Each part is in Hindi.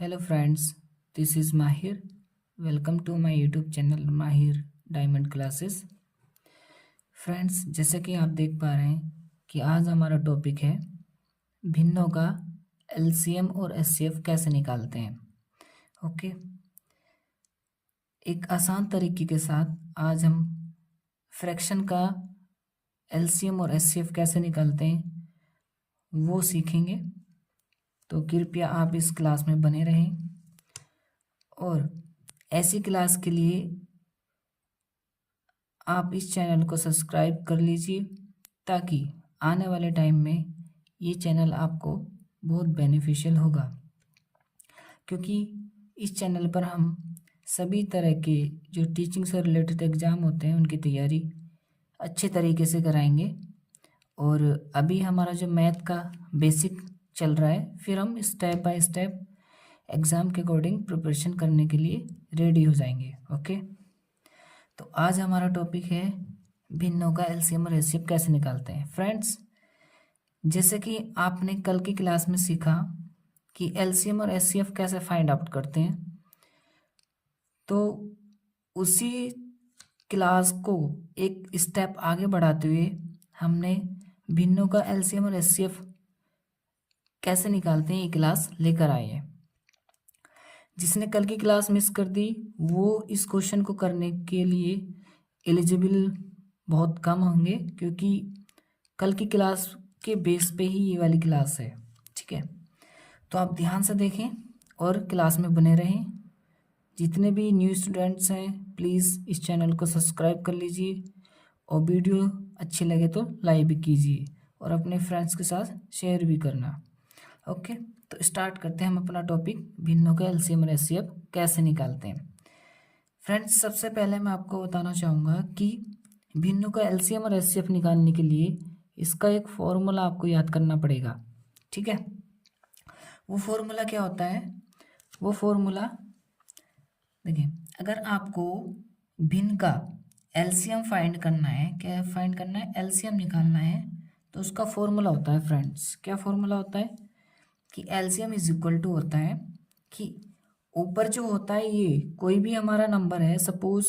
Hello friends, this is Mahir. Welcome to my YouTube channel Mahir Diamond Classes. Friends, जैसे कि आप देख पा रहे हैं कि आज हमारा टॉपिक है भिन्नों का एलसीएम और एचसीएफ कैसे निकालते हैं। ओके, एक आसान तरीके के साथ आज हम फ्रैक्शन का एलसीएम और एचसीएफ कैसे निकालते हैं वो सीखेंगे। तो कृपया आप इस क्लास में बने रहें और ऐसी क्लास के लिए आप इस चैनल को सब्सक्राइब कर लीजिए ताकि आने वाले टाइम में ये चैनल आपको बहुत बेनिफिशियल होगा, क्योंकि इस चैनल पर हम सभी तरह के जो टीचिंग से रिलेटेड एग्ज़ाम होते हैं उनकी तैयारी अच्छे तरीके से कराएंगे। और अभी हमारा जो मैथ का बेसिक चल रहा है, फिर हम स्टेप बाय स्टेप एग्ज़ाम के अकॉर्डिंग प्रिपरेशन करने के लिए रेडी हो जाएंगे। ओके, तो आज हमारा टॉपिक है भिन्नों का एलसीएम और एचसीएफ कैसे निकालते हैं। फ्रेंड्स, जैसे कि आपने कल की क्लास में सीखा कि एलसीएम और एचसीएफ कैसे फाइंड आउट करते हैं, तो उसी क्लास को एक स्टेप आगे बढ़ाते हुए हमने भिन्नों का एलसीएम और एचसीएफ कैसे निकालते हैं ये क्लास लेकर आए हैं। जिसने कल की क्लास मिस कर दी वो इस क्वेश्चन को करने के लिए एलिजिबल बहुत कम होंगे, क्योंकि कल की क्लास के बेस पे ही ये वाली क्लास है। ठीक है, तो आप ध्यान से देखें और क्लास में बने रहें। जितने भी न्यू स्टूडेंट्स हैं प्लीज़ इस चैनल को सब्सक्राइब कर लीजिए और वीडियो अच्छी लगे तो लाइक भी कीजिए और अपने फ्रेंड्स के साथ शेयर भी करना। ओके, तो स्टार्ट करते हैं हम अपना टॉपिक, भिन्नों का एलसीएम और एचसीएफ कैसे निकालते हैं। फ्रेंड्स, सबसे पहले मैं आपको बताना चाहूँगा कि भिन्नों का एलसीएम और एचसीएफ निकालने के लिए इसका एक फॉर्मूला आपको याद करना पड़ेगा। ठीक है, वो फॉर्मूला क्या होता है? वो फॉर्मूला देखिए, अगर आपको भिन्न का एलसीएम फाइंड करना है, क्या फाइंड करना है? एलसीएम निकालना है, तो उसका फॉर्मूला होता है फ्रेंड्स। क्या फॉर्मूला होता है? कि एलसीएम इज इक्वल टू होता है कि ऊपर जो होता है ये कोई भी हमारा नंबर है, सपोज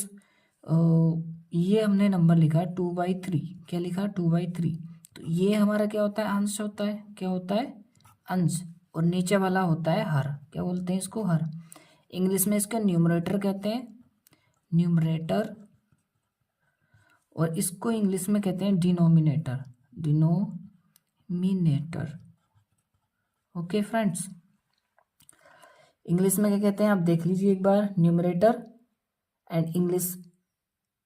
ये हमने नंबर लिखा 2/3। क्या लिखा? 2/3। तो ये हमारा क्या होता है? अंश होता है। क्या होता है? अंश। और नीचे वाला होता है हर। क्या बोलते हैं इसको? हर। इंग्लिश में इसको न्यूमरेटर कहते हैं, न्यूमरेटर। और इसको इंग्लिश में कहते हैं denominator, denominator. Okay friends, English में क्या कहते हैं आप देख लीजिए एक बार, न्यूमरेटर। एंड इंग्लिश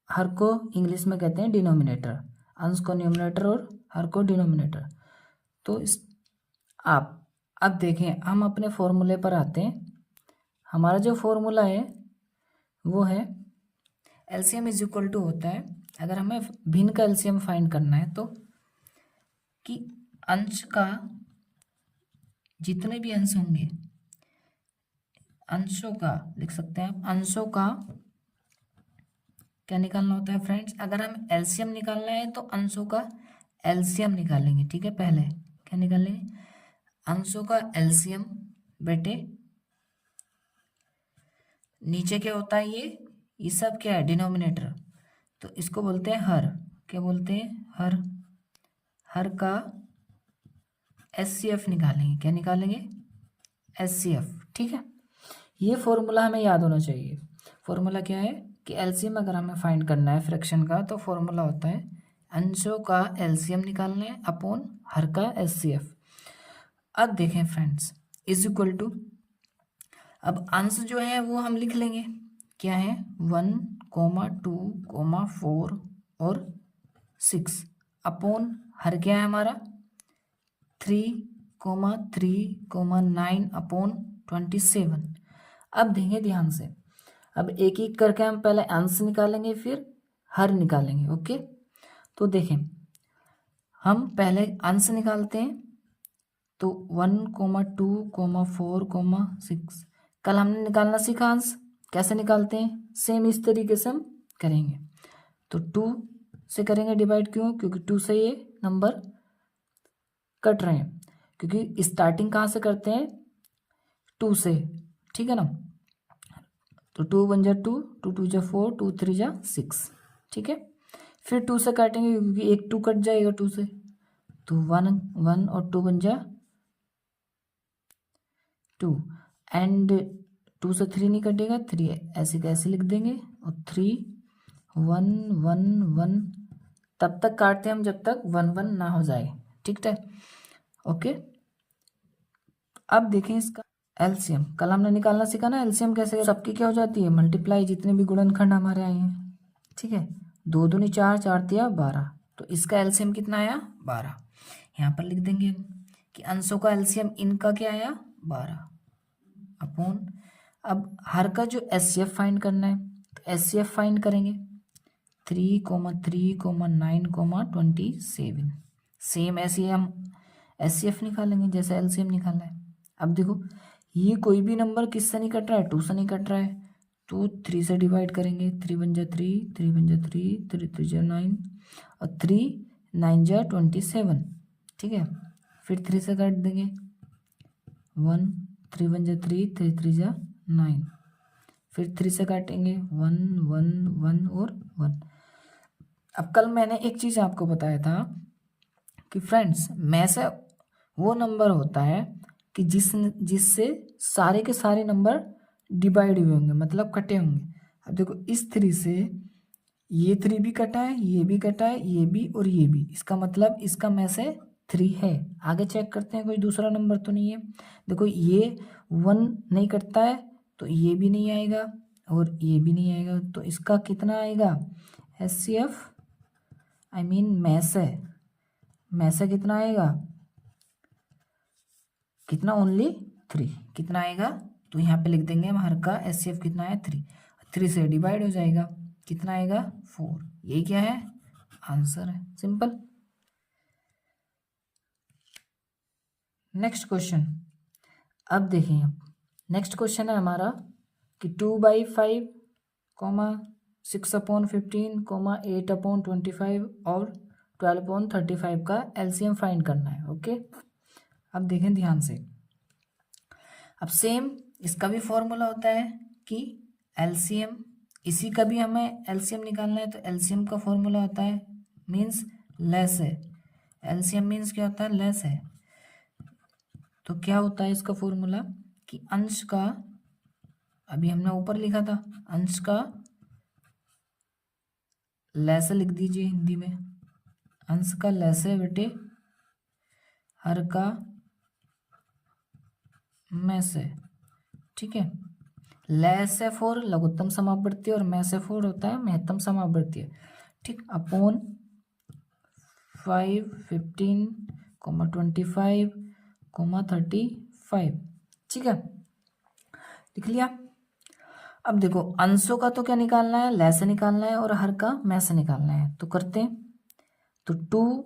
हर को इंग्लिश में कहते हैं डिनोमिनेटर, अंश को न्यूमरेटर और हर को डिनोमिनेटर। तो इस आप अब देखें, हम अपने फॉर्मूले पर आते हैं। हमारा जो फॉर्मूला है वो है एलसीएम इज इक्वल टू होता है, अगर हमें भिन्न का एलसीएम फाइंड करना है तो कि अंश का जितने भी अंश होंगे, अंशों का लिख सकते हैं आप, अंशों का क्या निकालना होता है फ्रेंड्स? अगर हम एलसीएम निकालना है तो अंशों का एलसीएम निकालेंगे। ठीक है, पहले क्या निकालेंगे? अंशों का एलसीएम। बेटे नीचे क्या होता है? ये सब क्या है? डिनोमिनेटर। तो इसको बोलते हैं हर। क्या बोलते हैं? हर। हर का एचसीएफ निकालेंगे। क्या निकालेंगे? एचसीएफ। ठीक है, ये फॉर्मूला हमें याद होना चाहिए। फॉर्मूला क्या है कि एलसीएम अगर हमें फाइंड करना है फ्रैक्शन का, तो फॉर्मूला होता है अंशों का एलसीएम निकालना है अपॉन हर का एचसीएफ। अब देखें फ्रेंड्स, इज इक्वल टू, अब अंश जो है वो हम लिख लेंगे। क्या है? 1, 2, 4 और 6 अपॉन हर क्या है हमारा? 3, 9 अपॉन 27। अब देंगे ध्यान से, अब एक एक करके हम पहले अंश निकालेंगे फिर हर निकालेंगे। ओके, तो देखें, हम पहले अंश निकालते हैं। तो 1, 2, 4, 6 कल हमने निकालना सीखा अंश। कैसे निकालते हैं? सेम इस तरीके से हम करेंगे। तो 2 से करेंगे डिवाइड, क्यों? क्योंकि 2 से ये नंबर कट रहे हैं, क्योंकि स्टार्टिंग कहाँ से करते हैं? 2 से। ठीक है ना। तो 2 1 जा 2, 2 2 जा 4, 2 3 जा 6, ठीक है। फिर 2 से काटेंगे क्योंकि एक 2 कट जाएगा 2 से, तो 1 1 और 2 बन जा 2, एंड 2 से 3 नहीं कटेगा, 3 ऐसे कैसे लिख देंगे, और 3 1 1 1, तब तक काटते हैं हम जब तक 1 1 ना हो जाए, ठीक है। ओके, अब देखें इसका एलसीएम। कल हमने निकालना सीखा ना एलसीएम कैसे, सबकी क्या हो जाती है मल्टीप्लाई, जितने भी गुणनखंड हमारे आए हैं, ठीक है। 2 दूनी 4, 4 तिया 12, तो इसका एलसीएम कितना आया 12। यहाँ पर लिख देंगे हम कि अंशों का एलसीएम इनका क्या आया 12 अपॉन, अब हर का जो एचसीएफ फाइंड करना है, तो एचसीएफ फाइंड करेंगे 3 3 9 27, सेम ऐसे ही हम एचसीएफ निकालेंगे जैसे एलसीएम निकालना है। अब देखो ये कोई भी नंबर किससे नहीं कट रहा है, 2 से नहीं कट रहा है, तो 3 से डिवाइड करेंगे, 3 1 जा 3, 3 1 जा 3, 3 3 जा 9, और 3 9 जा 27, ठीक है। फिर 3 से काट देंगे 1, 3 1 जा 3, 3 3 जा 9, फिर 3 से काटेंगे 1 1 1 और 1। अब कल मैंने एक चीज़ आपको बताया था कि फ्रेंड्स में से वो नंबर होता है कि जिससे सारे के सारे नंबर डिवाइड हुए होंगे, मतलब कटे होंगे। अब देखो इस 3 से ये 3 भी कटा है, ये भी कटा है, ये भी और ये भी, इसका मतलब इसका में से 3 है। आगे चेक करते हैं कोई दूसरा नंबर तो नहीं है। देखो ये 1 नहीं कटता है, तो ये भी नहीं आएगा और ये भी नहीं आएगा, तो इसका कितना आएगा एचसीएफ, आई मीन में से कितना आएगा, कितना ओनली 3, कितना आएगा, तो यहाँ पे लिख देंगे हम हर का एचसीएफ कितना है 3, 3 से डिवाइड हो जाएगा, कितना आएगा 4, ये क्या है आंसर है, सिंपल। नेक्स्ट क्वेश्चन, अब देखें, अब नेक्स्ट क्वेश्चन है हमारा कि 2/5, 6/15, 8/25 और 12/35 का एलसीएम फाइंड करना है। ओके, अब देखें ध्यान से। अब सेम इसका भी फॉर्मूला होता है कि एलसीएम, इसी का भी हमें एलसीएम निकालना है, तो एलसीएम का फॉर्मूला होता है मीन्स लेस है, एलसीएम मीन्स क्या होता है लेस है। तो क्या होता है इसका फॉर्मूला कि अंश का, अभी हमने ऊपर लिखा था अंश का लेस लिख दीजिए हिंदी में, अंश का लेस है बेटे हर का में से, ठीक है। लेस है फॉर लघुत्तम समापवर्ती और में से फॉर होता है महत्तम समापवर्ती, ठीक। अपॉन 5 15 25 35, ठीक है, लिख लिया। अब देखो अंशों का तो क्या निकालना है ले से निकालना है और हर का में से निकालना है, तो करते हैं। तो 2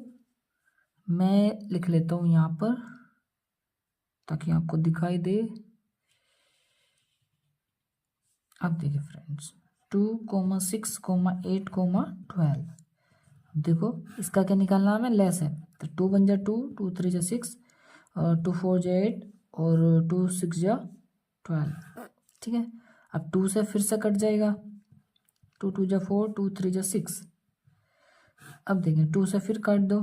मैं लिख लेता हूं यहां पर ताकि आपको दिखाई दे। अब देखिए फ्रेंड्स 2 6 8 12, देखो इसका क्या निकालना हमें लेस है, तो 2 1 जा 2, 2 3 जा 6, और 2 4 जा 8 और 2 6 जा 12, ठीक है। अब 2 से फिर से कट जाएगा, 2 2 जा 4, 2 3 जा 6। अब देखें 2 से फिर काट दो,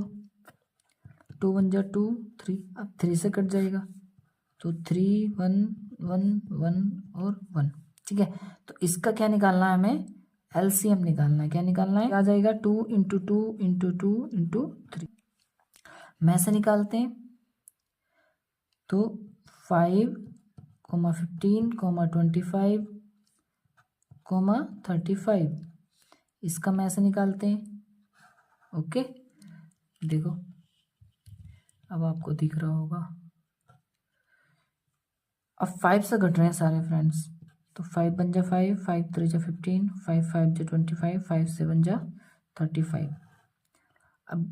2 1 जा 2 3, अब 3 से कट जाएगा, तो 3 1 1 1 और 1, ठीक है। तो इसका क्या निकालना है हमें एलसीएम निकालना है, क्या निकालना है, आ जाएगा 2 इंटू 2 इंटू 2 इंटू 3, में से निकालते हैं। तो 5 15 25 35, इसका में से निकालते हैं। ओके, देखो अब आपको दिख रहा होगा, अब 5 से घट रहे हैं सारे फ्रेंड्स, तो 5 1 जा 5, 5 3 जा 15, 5 5 जा 25, 5 7 जा 35। अब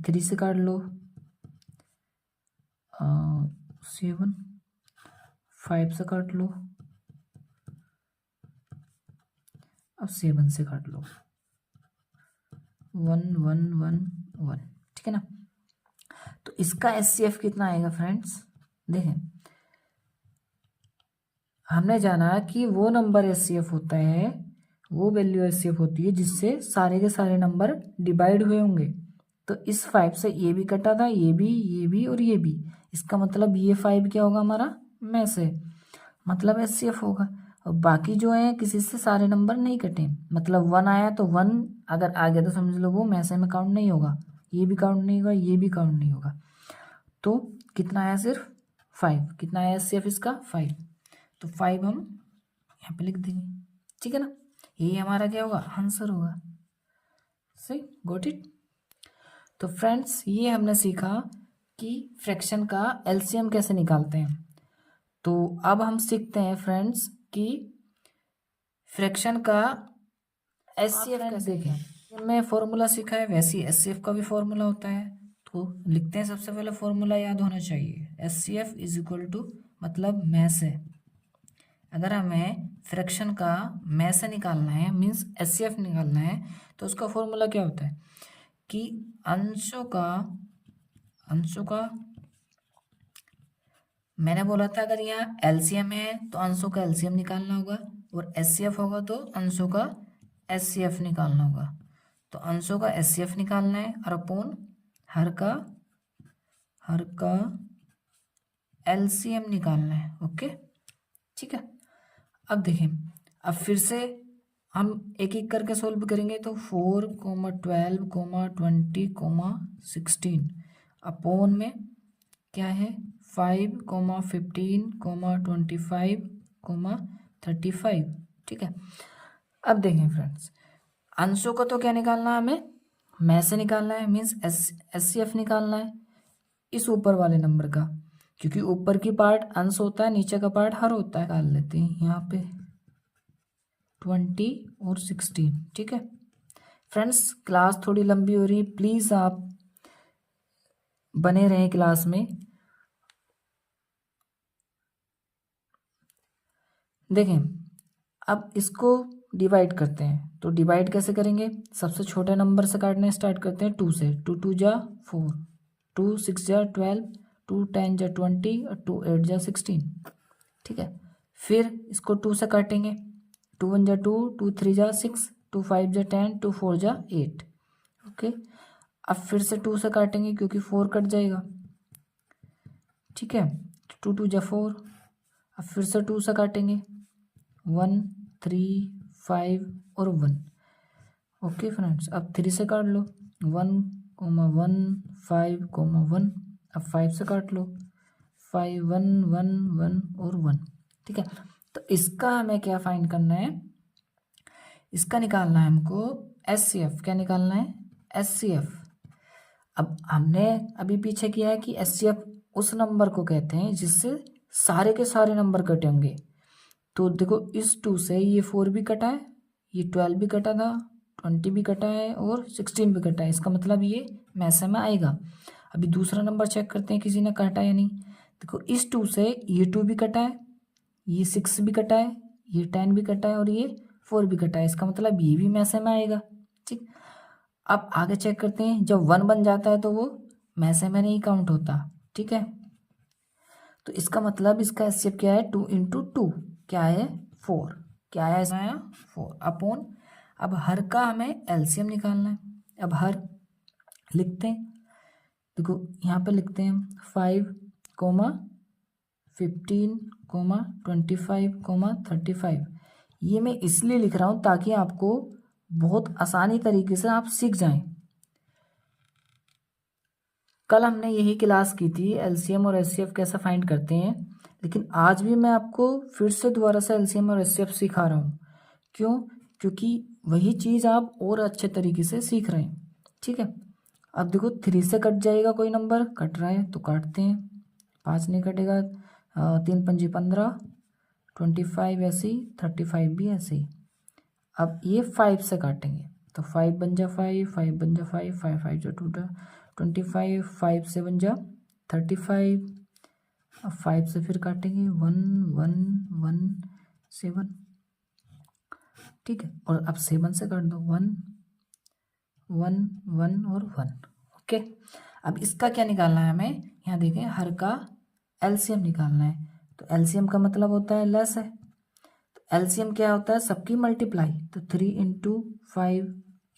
3 से काट लो 7, 5 से काट लो, अब 7 से काट लो 1 1 1 1, ठीक है ना। तो इसका एचसीएफ कितना आएगा फ्रेंड्स, देखें हमने जाना कि वो नंबर एचसीएफ होता है, वो वैल्यू एचसीएफ होती है जिससे सारे के सारे नंबर डिवाइड हुए होंगे। तो इस 5 से ये भी कटा था, ये भी और ये भी। इसका मतलब ये 5 क्या होगा हमारा, में से, मतलब एचसीएफ होगा। और बाकी जो है किसी से सारे नंबर नहीं कटे, मतलब 1 आया तो 1 अगर आ गया तो समझ लो वो में से में काउंट नहीं होगा, ये भी काउंट नहीं होगा, ये भी काउंट नहीं होगा। तो कितना आया, सिर्फ 5। कितना आया एचसीएफ इसका, 5। तो 5 हम यहाँ पे लिख देंगे, ठीक है ना। ये हमारा क्या होगा, आंसर होगा। सही, गॉट इट। तो फ्रेंड्स ये हमने सीखा कि फ्रैक्शन का एलसीएम कैसे निकालते हैं। तो अब हम सीखते हैं फ्रेंड्स कि फ्रैक्शन का एचसीएफ कैसे देखें। मैं फॉर्मूला सीखा है, वैसे ही एचसीएफ का भी फॉर्मूला होता है। तो लिखते हैं, सबसे पहले फॉर्मूला याद होना चाहिए, एचसीएफ इज इक्वल टू, मतलब में से। अगर हमें फ्रैक्शन का में से निकालना है, मीन्स एचसीएफ निकालना है, तो उसका फॉर्मूला क्या होता है कि अंशों का मैंने बोला था अगर यहाँ एलसीएम है तो अंशों का एलसीएम निकालना होगा, और एचसीएफ होगा तो अंशों का एचसीएफ निकालना होगा। तो अंशों का एचसीएफ निकालना है और अपॉन हर का एलसीएम निकालना है। ओके, ठीक है। अब देखें, अब फिर से हम एक एक करके सोल्व करेंगे। तो 4, 12, 20, 16 अपॉन में क्या है, 5, 15, 25, 35। ठीक है। अब देखें फ्रेंड्स, अंशों का तो क्या निकालना है, हमें में से निकालना है, मीन्स एचसीएफ निकालना है इस ऊपर वाले नंबर का, क्योंकि ऊपर की पार्ट अंश होता है, नीचे का पार्ट हर होता है। निकाल लेते हैं यहाँ पे 20 और 16। ठीक है फ्रेंड्स, क्लास थोड़ी लंबी हो रही है, प्लीज़ आप बने रहें क्लास में। देखें, अब इसको डिवाइड करते हैं। तो डिवाइड कैसे करेंगे, सबसे छोटे नंबर से काटने स्टार्ट करते हैं, 2 से। 2 2 जा 4, 2 6 जा 12, 2 10 जा 20 और 2 8 जा 16। ठीक है, फिर इसको 2 से काटेंगे, 2 1 जा 2, 2 3 जा 6, 2 5 जा 10, 2 4 जा 8। ओके, अब फिर से 2 से काटेंगे क्योंकि 4 कट जाएगा। ठीक है, 2 2 जा 4। अब फिर से 2 से काटेंगे, 1 3 5 और 1। ओके फ्रेंड्स, अब 3 से काट लो, 1 1 5 1। अब 5 से काट लो, 5 1 1 1 और 1। ठीक है, तो इसका हमें क्या फाइंड करना है, इसका निकालना है हमको एचसीएफ। क्या निकालना है, एचसीएफ। अब हमने अभी पीछे किया है कि एचसीएफ उस नंबर को कहते हैं जिससे सारे के सारे नंबर कटे होंगे। तो देखो, इस 2 से ये 4 भी कटा है, ये 12 भी कटा था, 20 भी कटा है और 16 भी कटा है। इसका मतलब ये मैसे में आएगा। अभी दूसरा नंबर चेक करते हैं किसी ने काटा या नहीं। देखो, इस 2 से ये 2 भी कटा है, ये 6 भी कटा है, ये 10 भी कटा है और ये 4 भी कटा है। इसका मतलब ये भी मैसे में आएगा। ठीक, अब आगे चेक करते हैं। जब 1 बन जाता है तो वो मैसे में नहीं काउंट होता। ठीक है, तो इसका मतलब इसका एचसीएफ क्या है, 2 इंटू 2 क्या है, 4। क्या है, 4 अपॉन, अब हर का हमें एलसीएम निकालना है। अब हर लिखते हैं, देखो यहाँ पे लिखते हैं 5, 15, 25, 35। ये मैं इसलिए लिख रहा हूँ ताकि आपको बहुत आसानी तरीके से आप सीख जाएं। कल हमने यही क्लास की थी, एलसीएम और एचसीएफ कैसे फाइंड करते हैं, लेकिन आज भी मैं आपको फिर से दोबारा से एलसीएम और एचसीएफ सिखा रहा हूँ। क्यों, क्योंकि वही चीज़ आप और अच्छे तरीके से सीख रहे हैं। ठीक है, अब देखो 3 से कट जाएगा, कोई नंबर कट रहा है तो काटते हैं, 5 नहीं कटेगा, 3 पंजे 15, 25 ऐसे ही, 35 भी ऐसे ही। अब ये 5 से काटेंगे, तो 5 बन जा 5, 5 बन जा 5, 5 5 जा 25, 5 से बन जा 35। अब 5 से फिर काटेंगे, 1 1 1 7। ठीक है, और अब 7 से काट दो, 1 1 1 और 1। ओके, अब इसका क्या निकालना है हमें, यहाँ देखें हर का एलसीएम निकालना है। तो एलसीएम का मतलब होता है लेस है। तो एलसीएम क्या होता है, सबकी मल्टीप्लाई। तो 3 इंटू 5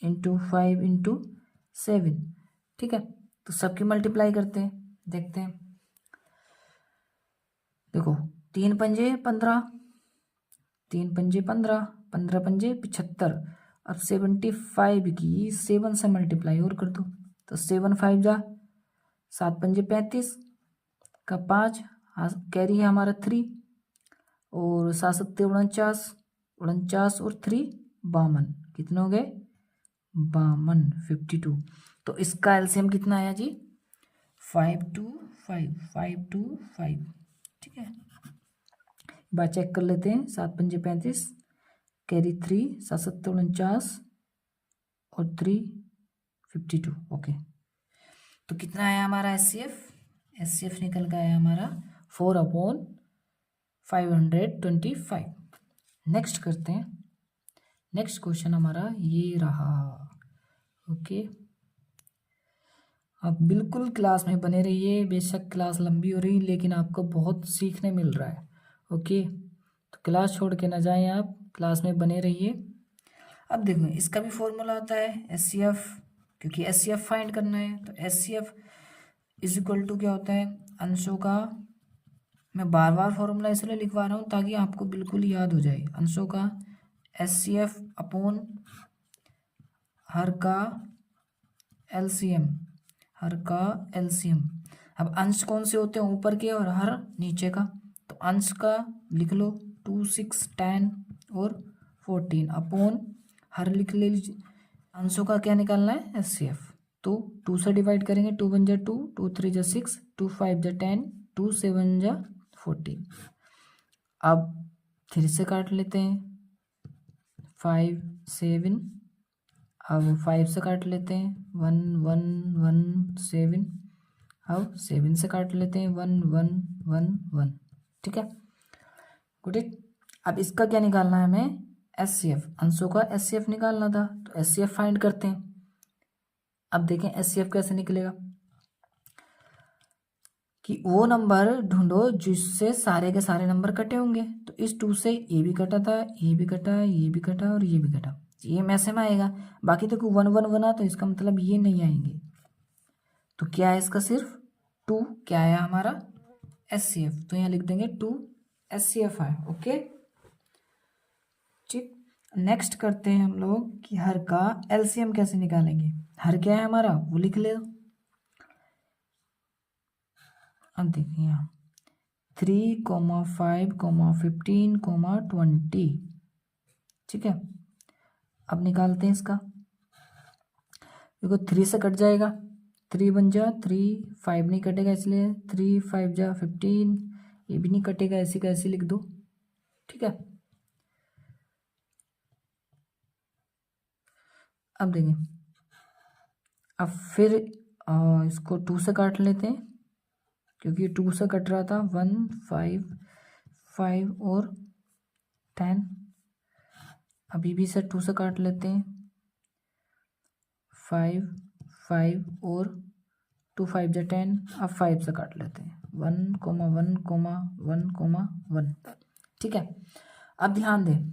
इंटू 5 इंटू 7, ठीक है। तो सबकी मल्टीप्लाई करते हैं, देखते हैं। देखो 3 पंजे 15, 3 पंजे 15, 15 पंजे 75। अब 75 की 7 से मल्टीप्लाई और कर दो। तो 7 5 जा 7 पंजे 35 का 5, कैरी है हमारा 3, और 7 सत्ते 49, 49 और 3 52, कितने हो गए 52, 52। तो इसका एलसीएम कितना आया जी 5 2 5, 5 2 5, ठीक है। बार चेक कर लेते हैं। 7 पंजे 35, कैरी 3, 7 सत्ते 49 और 3 52, ओके। तो कितना आया हमारा एचसीएफ निकल का आया हमारा 4/525। नेक्स्ट करते हैं। नेक्स्ट क्वेश्चन हमारा ये रहा, ओके। आप बिल्कुल क्लास में बने रहिए, बेशक क्लास लंबी हो रही लेकिन आपको बहुत सीखने मिल रहा है, ओके। तो क्लास छोड़ के ना जाएं, आप क्लास में बने रहिए। अब देखो इसका भी फॉर्मूला होता है एचसीएफ, क्योंकि एचसीएफ फाइंड करना है। तो एचसीएफ इज इक्वल टू क्या होता है, अंशों का, मैं बार बार फॉर्मूला इसलिए लिखवा रहा हूँ ताकि आपको बिल्कुल याद हो जाए, अंशों का एचसीएफ अपॉन हर का एलसीएम, हर का एलसीएम। अब अंश कौन से होते हैं, ऊपर के और हर नीचे का। तो अंश का लिख लो 2 6 10 और 14 अपॉन हर लिख ले लीजिए। अंशों का क्या निकालना है एचसीएफ। तो 2 से डिवाइड करेंगे, 2 1 जा 2, 2 3 जा 6, 2 5 जा 10, 2 7 जा 14। अब 3 से काट लेते हैं, 5 7। अब 5 से काट लेते हैं, 1 1 1 7। अब 7 से काट लेते हैं, 1 1 1 1, ठीक है, गुड इट। अब इसका क्या निकालना है हमें एचसीएफ, अंशों का एचसीएफ निकालना था। तो एचसीएफ फाइंड करते हैं। अब देखें एचसीएफ कैसे निकलेगा, कि वो नंबर ढूंढो जिससे सारे के सारे नंबर कटे होंगे। तो इस 2 से ये भी कटा था, ये भी कटा, ये भी कटा और ये भी कटा, ये मैसे में आएगा। बाकी देखो 1 1 बना, तो इसका मतलब ये नहीं आएंगे। तो क्या है इसका, सिर्फ 2 क्या आया हमारा एचसीएफ। तो यहाँ लिख देंगे 2 एचसीएफ है, ओके। ठीक, नेक्स्ट करते हैं हम लोग कि हर का एलसीएम कैसे निकालेंगे। हर क्या है हमारा वो लिख ले। अब देखिए यहाँ 3 5 15 20, ठीक है। अब निकालते हैं इसका। देखो 3 से कट जाएगा, 3 बन जा 3, 5 नहीं कटेगा इसलिए 3 5 जा 15, ये भी नहीं कटेगा, ऐसी का ऐसी लिख दो, ठीक है। अब देखें, अब फिर इसको 2 से काट लेते हैं, क्योंकि 2 से कट रहा था। 1 5 5 और 10। अभी भी से 2 से काट लेते हैं, 5 5 और 2 5 जा 10। अब 5 से काट लेते हैं, 1 1 1 1, ठीक है। अब ध्यान दें,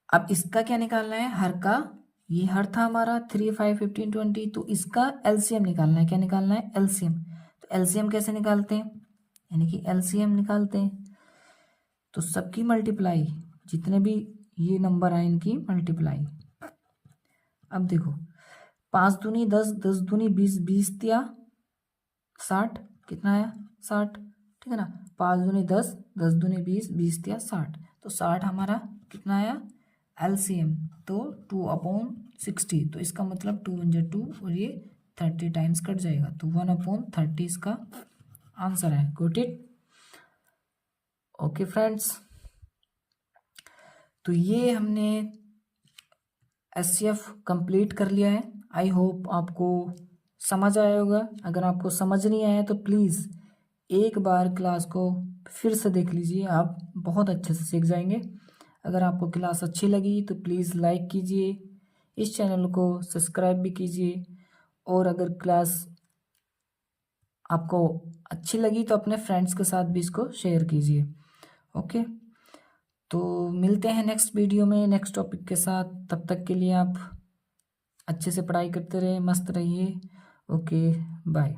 अब इसका क्या निकालना है, हर का। ये हर था हमारा 3 5 15 20, तो इसका एलसीएम निकालना है। क्या निकालना है एलसीएम। तो एलसीएम कैसे निकालते हैं, यानी कि एलसीएम निकालते हैं तो सबकी मल्टीप्लाई, जितने भी ये नंबर आए इनकी मल्टीप्लाई। अब देखो 5 दूनी 10, 10 दूनी 20, 20 दिया 60, कितना आया 60, ठीक है ना। 5 दूनी 10, 10 दूनी 20, 20 दिया 60, तो 60 हमारा कितना आया एलसीएम। तो 2/60, तो इसका मतलब 2 1 जा 2 और ये 30 टाइम्स कट जाएगा, तो 1/30 इसका आंसर है। Got it, okay friends. तो ये हमने एचसीएफ कंप्लीट कर लिया है। आई होप आपको समझ आया होगा। अगर आपको समझ नहीं आया तो प्लीज़ एक बार क्लास को फिर से देख लीजिए, आप बहुत अच्छे से सीख जाएंगे। अगर आपको क्लास अच्छी लगी तो प्लीज़ लाइक कीजिए, इस चैनल को सब्सक्राइब भी कीजिए, और अगर क्लास आपको अच्छी लगी तो अपने फ्रेंड्स के साथ भी इसको शेयर कीजिए। ओके, तो मिलते हैं नेक्स्ट वीडियो में नेक्स्ट टॉपिक के साथ। तब तक के लिए आप अच्छे से पढ़ाई करते रहिए, मस्त रहिए। Okay, bye.